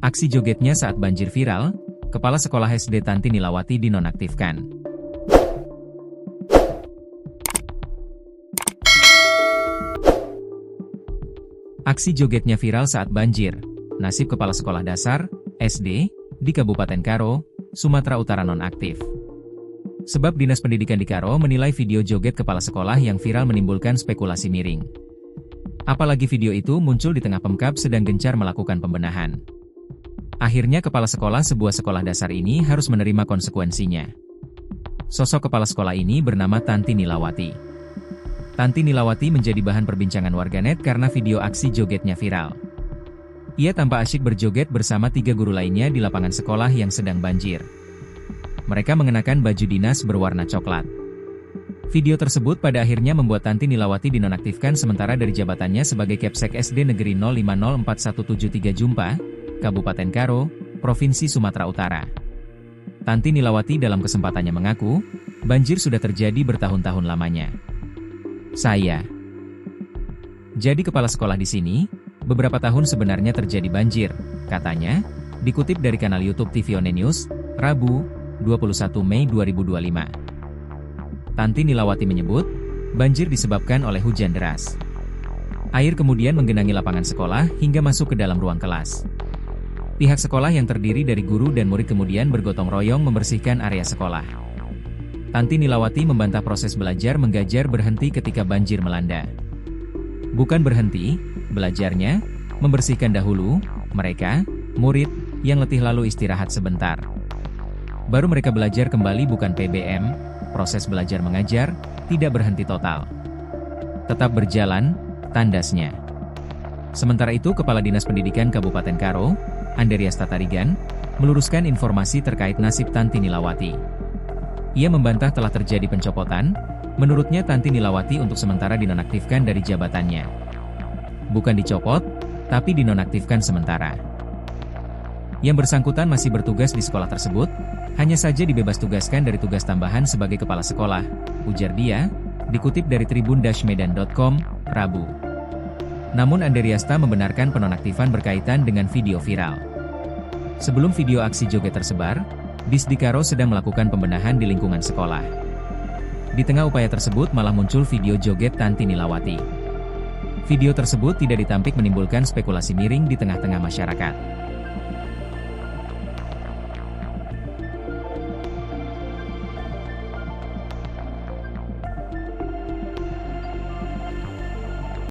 Aksi jogetnya saat banjir viral, Kepala Sekolah SD Tanti Nilawati dinonaktifkan. Aksi jogetnya viral saat banjir. Nasib Kepala Sekolah Dasar, SD, di Kabupaten Karo, Sumatera Utara nonaktif. Sebab Dinas Pendidikan di Karo menilai video joget kepala sekolah yang viral menimbulkan spekulasi miring. Apalagi video itu muncul di tengah Pemkab sedang gencar melakukan pembenahan. Akhirnya kepala sekolah sebuah sekolah dasar ini harus menerima konsekuensinya. Sosok kepala sekolah ini bernama Tanti Nilawati. Tanti Nilawati menjadi bahan perbincangan warganet karena video aksi jogetnya viral. Ia tampak asyik berjoget bersama 3 guru lainnya di lapangan sekolah yang sedang banjir. Mereka mengenakan baju dinas berwarna coklat. Video tersebut pada akhirnya membuat Tanti Nilawati dinonaktifkan sementara dari jabatannya sebagai Kepsek SD Negeri 050417 Jumpa, Kabupaten Karo, Provinsi Sumatera Utara. Tanti Nilawati dalam kesempatannya mengaku, banjir sudah terjadi bertahun-tahun lamanya. Saya jadi kepala sekolah di sini, beberapa tahun sebenarnya terjadi banjir, katanya, dikutip dari kanal YouTube TV One News, Rabu, 21 Mei 2025. Tanti Nilawati menyebut, banjir disebabkan oleh hujan deras. Air kemudian menggenangi lapangan sekolah hingga masuk ke dalam ruang kelas. Pihak sekolah yang terdiri dari guru dan murid kemudian bergotong royong membersihkan area sekolah. Tanti Nilawati membantah proses belajar mengajar berhenti ketika banjir melanda. Bukan berhenti, belajarnya, membersihkan dahulu, mereka, murid, yang letih lalu istirahat sebentar. Baru mereka belajar kembali bukan PBM, proses belajar mengajar, tidak berhenti total. Tetap berjalan, tandasnya. Sementara itu Kepala Dinas Pendidikan Kabupaten Karo, Anderias Tatarigan, meluruskan informasi terkait nasib Tanti Nilawati. Ia membantah telah terjadi pencopotan, menurutnya Tanti Nilawati untuk sementara dinonaktifkan dari jabatannya. Bukan dicopot, tapi dinonaktifkan sementara. Yang bersangkutan masih bertugas di sekolah tersebut, hanya saja dibebas tugaskan dari tugas tambahan sebagai kepala sekolah, ujar dia, dikutip dari tribun-medan.com, Rabu. Namun Anderiasta membenarkan penonaktifan berkaitan dengan video viral. Sebelum video aksi joget tersebar, Disdi Karo sedang melakukan pembenahan di lingkungan sekolah. Di tengah upaya tersebut malah muncul video joget Tanti Nilawati. Video tersebut tidak ditampik menimbulkan spekulasi miring di tengah-tengah masyarakat.